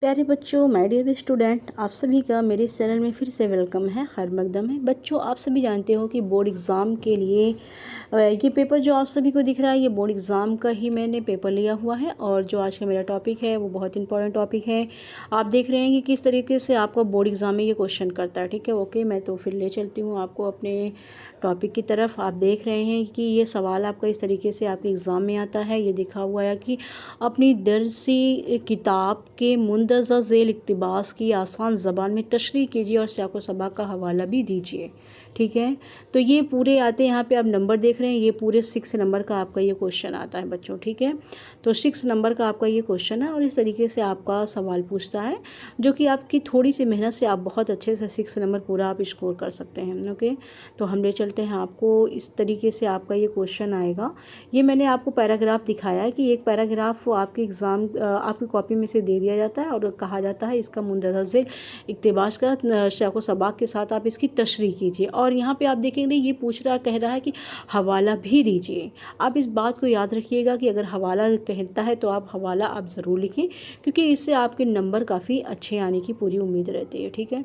प्यारे बच्चों, my dear student, आप सभी का मेरे इस चैनल में फिर से वेलकम है, खैर मकदम है। बच्चों, आप सभी जानते हो कि बोर्ड एग्ज़ाम के लिए ये पेपर जो आप सभी को दिख रहा है, ये बोर्ड एग्ज़ाम का ही मैंने पेपर लिया हुआ है। और जो आज का मेरा टॉपिक है वो बहुत इंपॉर्टेंट टॉपिक है। आप देख रहे हैं कि किस तरीके से आपका बोर्ड एग्ज़ाम में ये क्वेश्चन करता है। ठीक है, ओके, मैं तो फिर ले चलती हूँ आपको अपने टॉपिक की तरफ। आप देख रहे हैं कि ये सवाल आपका इस तरीके से आपके एग्ज़ाम में आता है। ये लिखा हुआ है कि अपनी दरसी किताब के मुंदरजा झेल इक़्तिबास की आसान ज़बान में तशरीह कीजिए और सियाक़ो सबक़ का हवाला भी दीजिए। ठीक है, तो ये पूरे आते हैं, यहाँ पे आप नंबर देख रहे हैं, ये पूरे 6 नंबर का आपका ये क्वेश्चन आता है बच्चों। ठीक है, तो 6 नंबर का आपका ये क्वेश्चन है और इस तरीके से आपका सवाल पूछता है, जो कि आपकी थोड़ी सी मेहनत से आप बहुत अच्छे से 6 नंबर पूरा आप स्कोर कर सकते हैं। ओके, तो हम ले चलते हैं आपको, इस तरीके से आपका ये क्वेश्चन आएगा। ये मैंने आपको पैराग्राफ दिखाया है कि एक पैराग्राफ आपके एग्ज़ाम आपकी कॉपी में से दे दिया जाता है और कहा जाता है इसका मुंदरजा झेल इक़्तिबास का सियाक़ो सबक़ के साथ आप इसकी तशरीह कीजिए। और यहाँ पे आप देखेंगे ये कह रहा है कि हवाला भी दीजिए। आप इस बात को याद रखिएगा कि अगर हवाला कहता है तो आप हवाला आप ज़रूर लिखें, क्योंकि इससे आपके नंबर काफ़ी अच्छे आने की पूरी उम्मीद रहती है। ठीक है,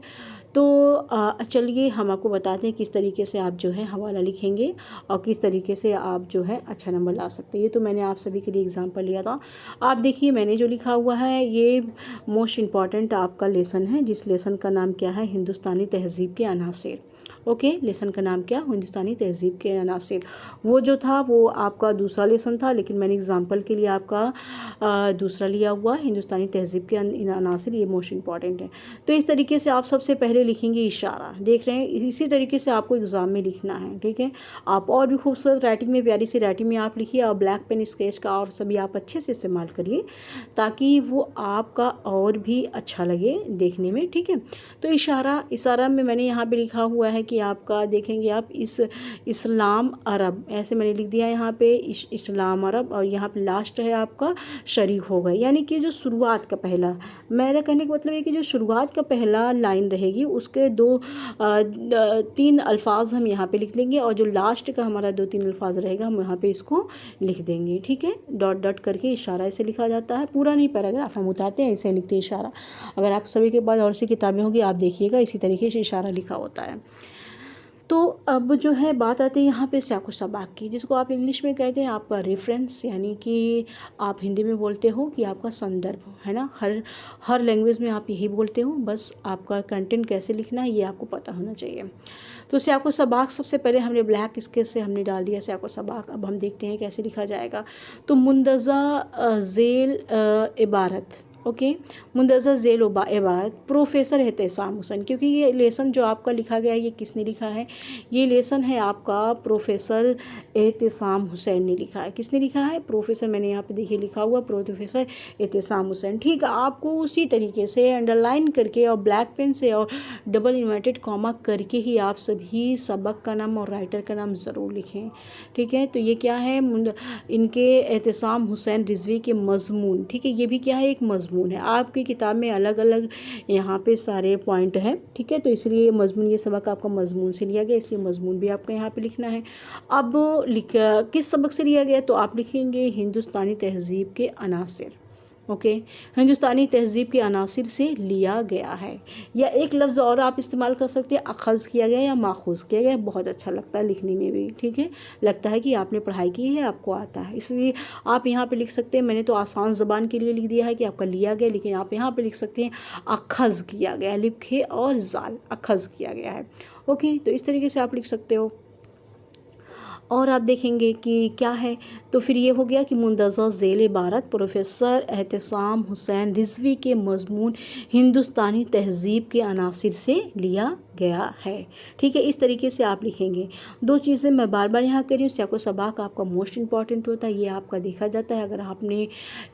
तो चलिए हम आपको बताते हैं किस तरीके से आप जो है हवाला लिखेंगे और किस तरीके से आप जो है अच्छा नंबर ला सकते हैं। ये तो मैंने आप सभी के लिए एग्जांपल लिया था। आप देखिए, मैंने जो लिखा हुआ है ये मोस्ट इम्पॉर्टेंट आपका लेसन है, जिस लेसन का नाम क्या है, हिंदुस्तानी तहज़ीब के अनासिर। ओके, लेसन का नाम क्या, हिंदुस्तानी तहज़ीब के अनासिर। वो जो था वो आपका दूसरा लेसन था, लेकिन मैंने एग्जांपल के लिए आपका दूसरा लिया हुआ, हिंदुस्तानी तहज़ीब के अनासिर। ये मोस्ट इम्पॉर्टेंट है। तो इस तरीके से आप सबसे पहले लिखेंगे इशारा। देख रहे हैं, इसी तरीके से आपको एग्ज़ाम में लिखना है। ठीक है, आप और भी खूबसूरत राइटिंग में, प्यारी सी राइटिंग में आप लिखिए और ब्लैक पेन स्केच का और सभी आप अच्छे से इस्तेमाल करिए, ताकि वो आपका और भी अच्छा लगे देखने में। ठीक है, तो इशारा में मैंने यहाँ पे लिखा हुआ है कि आपका देखेंगे आप इस्लाम अरब, ऐसे मैंने लिख दिया यहाँ पे इस्लाम अरब, और यहाँ पे लास्ट है आपका शरीक हो गए। यानी कि जो शुरुआत का पहला, मेरा कहने का मतलब है कि जो शुरुआत का पहला लाइन रहेगी उसके 3 अल्फाज हम यहाँ पे लिख लेंगे, और जो लास्ट का हमारा 2-3 अल्फाज रहेगा हम यहाँ पे इसको लिख देंगे। ठीक है, डॉट डॉट करके इशारा ऐसे लिखा जाता है। पूरा नहीं, पैराग्राफ हम उतारते हैं, ऐसे लिखते हैं इशारा। अगर आप सभी के पास और सी किताबें होंगी, आप देखिएगा इसी तरीके से इशारा लिखा होता है। तो अब जो है बात आती है यहाँ पे सियाक़ो सबक़ की, जिसको आप इंग्लिश में कहते हैं आपका रेफरेंस, यानी कि आप हिंदी में बोलते हो कि आपका संदर्भ है ना। हर लैंग्वेज में आप यही बोलते हो, बस आपका कंटेंट कैसे लिखना है ये आपको पता होना चाहिए। तो सियाक़ो सबक़ सबसे पहले हमने ब्लैक स्केच से हमने डाल दिया सियाक़ो सबक़। अब हम देखते हैं कैसे लिखा जाएगा। तो मुंदरजा झेल इबारत, ओके, मुंदरजा झेल इबारत प्रोफेसर एहतेसाम हुसैन, क्योंकि ये लेसन जो आपका लिखा गया है ये किसने लिखा है, ये लेसन है आपका प्रोफेसर एहतेसाम हुसैन ने लिखा है। किसने लिखा है, प्रोफेसर, मैंने यहाँ पे देखिए लिखा हुआ प्रोफेसर एहतेसाम हुसैन। ठीक है, आपको उसी तरीके से अंडरलाइन करके और ब्लैक पेन से और डबल इन्वर्टेड कॉमा करके ही आप सभी सबक का नाम और राइटर का नाम ज़रूर लिखें। ठीक है, तो ये क्या है, इनके एहतेसाम हुसैन रिजवी के मजमून। ठीक है, ये भी क्या है, एक मजमून है। आपकी किताब में अलग अलग यहाँ पे सारे पॉइंट हैं। ठीक है, तो इसलिए ये मजमून, ये सबक आपका मजमून से लिया गया, इसलिए मजमून भी आपका यहाँ पे लिखना है। अब किस सबक से लिया गया, तो आप लिखेंगे हिंदुस्तानी तहज़ीब के अनासिर। ओके, हिंदुस्तानी तहज़ीब के अनासिर से लिया गया है। या एक लफ्ज़ और आप इस्तेमाल कर सकते हैं, अखज़ किया गया या माखूज़ किया गया, बहुत अच्छा लगता है लिखने में भी। ठीक है, लगता है कि आपने पढ़ाई की है, आपको आता है, इसलिए आप यहाँ पे लिख सकते हैं। मैंने तो आसान ज़बान के लिए लिख दिया है कि आपका लिया गया, लेकिन आप यहाँ पे लिख सकते हैं अखज़ किया गया, लिखे और जाल, अखज़ किया गया है। ओके, तो इस तरीके से आप लिख सकते हो। और आप देखेंगे कि क्या है, तो फिर ये हो गया कि मुंदरजा झेल इबारत प्रोफेसर एहतेसाम हुसैन रिजवी के मजमून हिंदुस्तानी तहज़ीब के अनासिर से लिया गया है। ठीक है, इस तरीके से आप लिखेंगे। 2 चीज़ें मैं बार बार यहाँ कर रही हूँ, सियाक़ो सबक़ आपका मोस्ट इंपॉर्टेंट होता है, ये आपका देखा जाता है। अगर आपने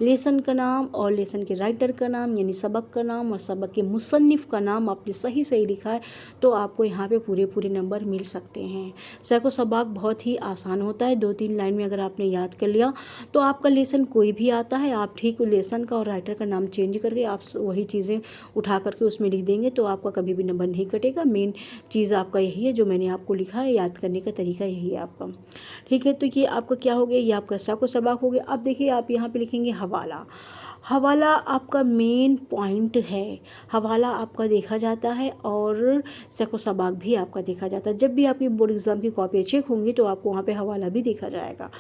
लेसन का नाम और लेसन के राइटर का नाम, यानी सबक का नाम और सबक के मुसन्निफ़ का नाम आपने सही लिखा है, तो आपको यहाँ पे पूरे नंबर मिल सकते हैं। सियाक़ो सबक़ बहुत ही आसान होता है, 2-3 लाइन में अगर आपने याद कर लिया तो आपका लेसन कोई भी आता है, आप ठीक लेसन का और राइटर का नाम चेंज करके आप वही चीज़ें उठा करके उसमें लिख देंगे, तो आपका कभी भी नंबर नहीं कटेगा। मेन चीज़ आपका यही है जो मैंने आपको लिखा है, याद करने का तरीका यही है आपका। ठीक है, तो ये आपका क्या हो गया, ये आपका सियाक़ो सबक़ हो गया। अब देखिए आप यहाँ पे लिखेंगे हवाला। हवाला आपका मेन पॉइंट है, हवाला आपका देखा जाता है और सको सबाक भी आपका देखा जाता है। जब भी आपकी बोर्ड एग्ज़ाम की कॉपी चेक होंगी तो आपको वहाँ पे हवाला भी देखा जाएगा।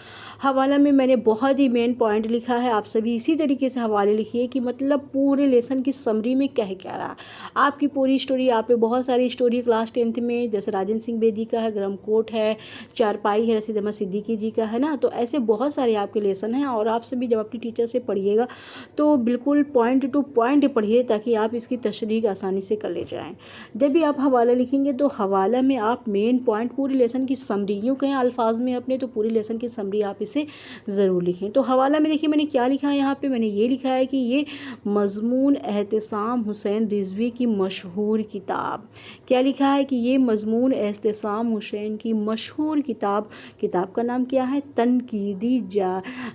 हवाला में मैंने बहुत ही मेन पॉइंट लिखा है, आप सभी इसी तरीके से हवाले लिखिए कि मतलब पूरे लेसन की समरी में कह क्या रहा आपकी पूरी स्टोरी। आप पे बहुत सारी स्टोरी क्लास 10th में, जैसे राजन सिंह बेदी का है, गरमकोट है, चारपाई है, रशीद अहमद सिद्दीकी जी का है ना, तो ऐसे बहुत सारे आपके लेसन हैं। और आप सभी जब अपनी टीचर से पढ़िएगा तो बिल्कुल पॉइंट टू पॉइंट पढ़िए ताकि आप इसकी तशरीह आसानी से कर ले जाएं। जब भी आप हवाला लिखेंगे तो हवाला में आप मेन पॉइंट पूरी लेसन की समरी, यूँ कहें अल्फाज में अपने, तो पूरी लेसन की समरी आप इसे ज़रूर लिखें। तो हवाला में देखिए मैंने क्या लिखा है, यहाँ पे मैंने ये लिखा है कि ये मज़मून एहतिसाम हुसैन रिजवी की मशहूर किताब, क्या लिखा है कि ये मज़मून एहतिसाम हुसैन की मशहूर किताब, किताब का नाम क्या है, तनकीदी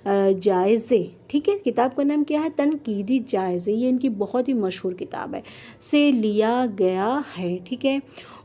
जायज़े, ठीक है, किताब का नाम क्या है, तनकीदी जायज़े, ये इनकी बहुत ही मशहूर किताब है, से लिया गया है, ठीक है,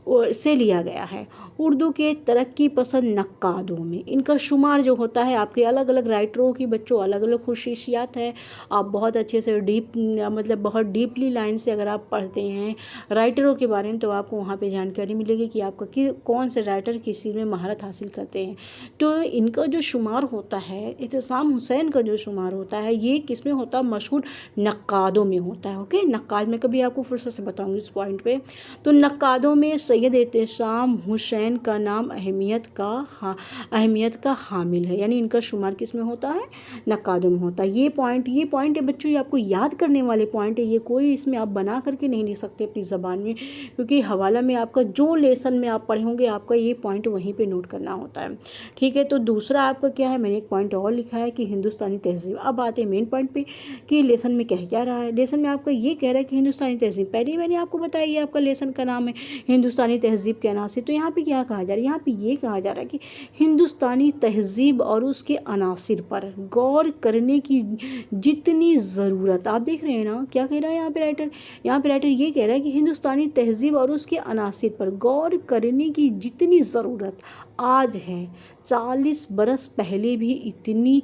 और से लिया गया है। उर्दू के तरक्की पसंद नक्कादों में इनका शुमार जो होता है, आपके अलग अलग राइटरों की बच्चों अलग अलग खुसूसियात है। आप बहुत अच्छे से डीप मतलब बहुत डीपली लाइन से अगर आप पढ़ते हैं राइटरों के बारे में तो आपको वहाँ पे जानकारी मिलेगी कि आपका कौन से राइटर किस चीज़ में महारत हासिल करते हैं। तो इनका जो शुमार होता है, एहतिसाम हुसैन का जो शुमार होता है, ये किस में होता है, मशहूर नक्कादों में होता है। ओके, नक्काद में कभी आपको फुर्सत से बताऊँगी इस पॉइंट पर। तो नक्कादों में सैयद एहतिसाम हुसैन का नाम अहमियत का हामिल है, यानी इनका शुमार किस में होता है, नक्कादों में होता है। ये पॉइंट है बच्चों, ये आपको याद करने वाले पॉइंट है, ये कोई इसमें आप बना करके नहीं लिख सकते अपनी ज़बान में, क्योंकि हवाला में आपका जो लेसन में आप पढ़े होंगे आपका ये पॉइंट वहीं पे नोट करना होता है, ठीक है। तो दूसरा आपका क्या है, मैंने एक पॉइंट और लिखा है कि हिंदुस्तानी तहजीब। अब आते हैं मेन पॉइंट पे कि लेसन में कह क्या रहा है। लेसन में आपका ये कह रहा है कि हिंदुस्तानी तहजीब, पहले ही मैंने आपको बताया ये आपका लेसन का नाम है हिंदुस्तानी तहजीब के अनासिर। तो यहाँ पे क्या कहा जा रहा है, यहाँ पे ये कहा जा रहा है कि हिंदुस्तानी तहजीब और उसके अनासिर पर गौर करने की जितनी ज़रूरत, आप देख रहे हैं ना क्या कह रहा है यहाँ पे राइटर ये कह रहा है कि हिंदुस्तानी तहजीब और उसके अनासिर पर गौर करने की जितनी ज़रूरत आज है, 40 बरस पहले भी इतनी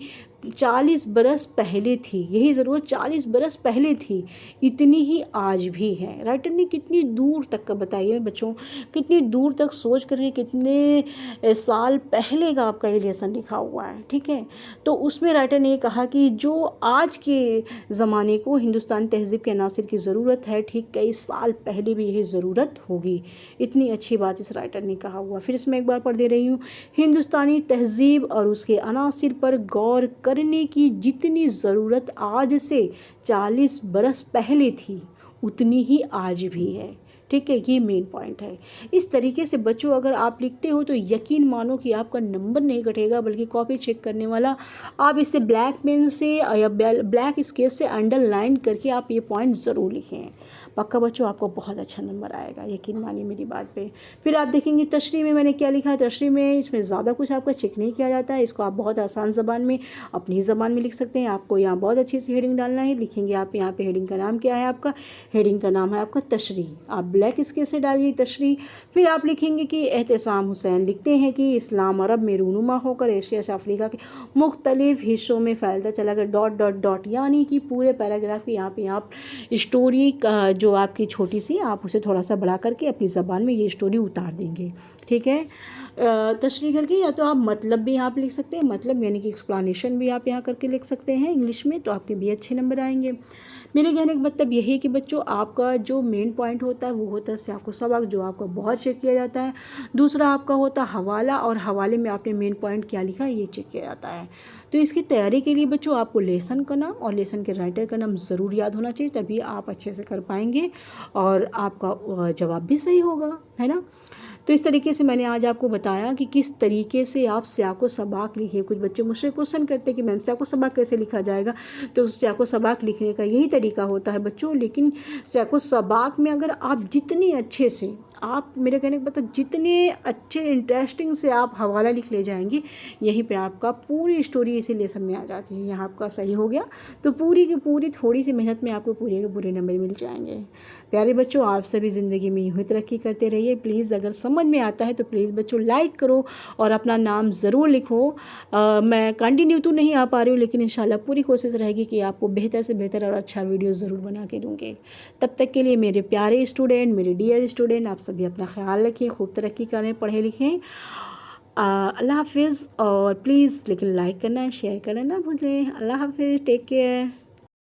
40 बरस पहले थी, यही ज़रूरत 40 बरस पहले थी, इतनी ही आज भी है। राइटर ने कितनी दूर तक का बताइए बच्चों, कितनी दूर तक सोच करके कितने साल पहले का आपका ये लेसन लिखा हुआ है, ठीक है। तो उसमें राइटर ने ये कहा कि जो आज के ज़माने को हिंदुस्तानी तहजीब के अनासिर की ज़रूरत है, ठीक कई साल पहले भी यही ज़रूरत होगी। इतनी अच्छी बात इस राइटर ने कहा हुआ। फिर इसमें एक बार पढ़ दे रही हूँ, हिंदुस्तानी तहजीब और उसके अनासिर पर गौर करने की जितनी ज़रूरत आज से 40 बरस पहले थी उतनी ही आज भी है, ठीक है। ये मेन पॉइंट है। इस तरीके से बच्चों अगर आप लिखते हो तो यकीन मानो कि आपका नंबर नहीं घटेगा, बल्कि कॉपी चेक करने वाला आप इसे ब्लैक पेन से या ब्लैक स्केच से अंडरलाइन करके आप ये पॉइंट ज़रूर लिखें। पक्का बच्चों आपको बहुत अच्छा नंबर आएगा, यकीन मानिए मेरी बात पे। फिर आप देखेंगे तशरीह में मैंने क्या लिखा है। तशरीह में इसमें ज़्यादा कुछ आपका चेक नहीं किया जाता है, इसको आप बहुत आसान ज़बान में अपनी ज़बान में लिख सकते हैं। आपको यहाँ बहुत अच्छी सी हेडिंग डालना है, लिखेंगे आप यहाँ पे हेडिंग का नाम क्या है, आपका हेडिंग का नाम है आपका तशरीह। आप ब्लैक स्केच से डालिए तशरीह। फिर आप लिखेंगे कि एहतिसाम हुसैन लिखते हैं कि इस्लाम अरब में रूनुमा होकर एशिया से अफ्रीका के मुख्तलिफ हिस्सों में फैलता चला गया, डॉट डॉट डॉट, यानी कि पूरे पैराग्राफ की यहाँ पे आप स्टोरी का जो आपकी छोटी सी, आप उसे थोड़ा सा बढ़ा करके अपनी ज़बान में ये स्टोरी उतार देंगे, ठीक है। तशरीह करके या तो आप मतलब भी यहाँ पे लिख सकते हैं, मतलब यानी कि एक्सप्लेनेशन भी आप यहाँ करके लिख सकते हैं इंग्लिश में, तो आपके भी अच्छे नंबर आएंगे। मेरे कहने का मतलब यही है कि बच्चों आपका जो मेन पॉइंट होता है वो होता है सियाक़ो सबाक़, जो आपका बहुत चेक किया जाता है। दूसरा आपका होता है हवाला, और हवाले में आपने मेन पॉइंट क्या लिखा है ये चेक किया जाता है। तो इसकी तैयारी के लिए बच्चों आपको लेसन का नाम और लेसन के राइटर का नाम ज़रूर याद होना चाहिए, तभी आप अच्छे से कर पाएंगे और आपका जवाब भी सही होगा, है ना। तो इस तरीके से मैंने आज आपको बताया कि किस तरीके से आप सियाक़ो सबाक़ लिखिए। कुछ बच्चे मुझसे क्वेश्चन करते हैं कि मैम सियाक़ो सबाक़ कैसे लिखा जाएगा, तो सियाक़ो सबाक़ लिखने का यही तरीका होता है बच्चों। लेकिन सियाक़ो सबाक़ में अगर आप जितनी अच्छे से आप मेरे कहने का मतलब जितने अच्छे इंटरेस्टिंग से आप हवाला लिख ले जाएंगे, यहीं पे आपका पूरी स्टोरी इसी लेसन में आ जाती है। यहाँ आपका सही हो गया तो पूरी की पूरी थोड़ी सी मेहनत में आपको पूरे के पूरे नंबर मिल जाएंगे। प्यारे बच्चों, आप सभी ज़िंदगी में यूँ ही तरक्की करते रहिए। प्लीज़ अगर समझ में आता है तो प्लीज़ बच्चों लाइक करो और अपना नाम ज़रूर लिखो। मैं कंटिन्यू तो नहीं आ पा रही हूँ, लेकिन इंशाल्लाह पूरी कोशिश रहेगी कि आपको बेहतर से बेहतर और अच्छा वीडियो ज़रूर बना के दूँगी। तब तक के लिए मेरे प्यारे स्टूडेंट, मेरे डियर स्टूडेंट, आप सभी अपना ख्याल रखें, खूब तरक्की करें, पढ़ें लिखें। अल्लाह हाफिज़। और प्लीज़ लेकिन लाइक करना, शेयर करना ना भूलें। अल्लाह हाफिज़, टेक केयर।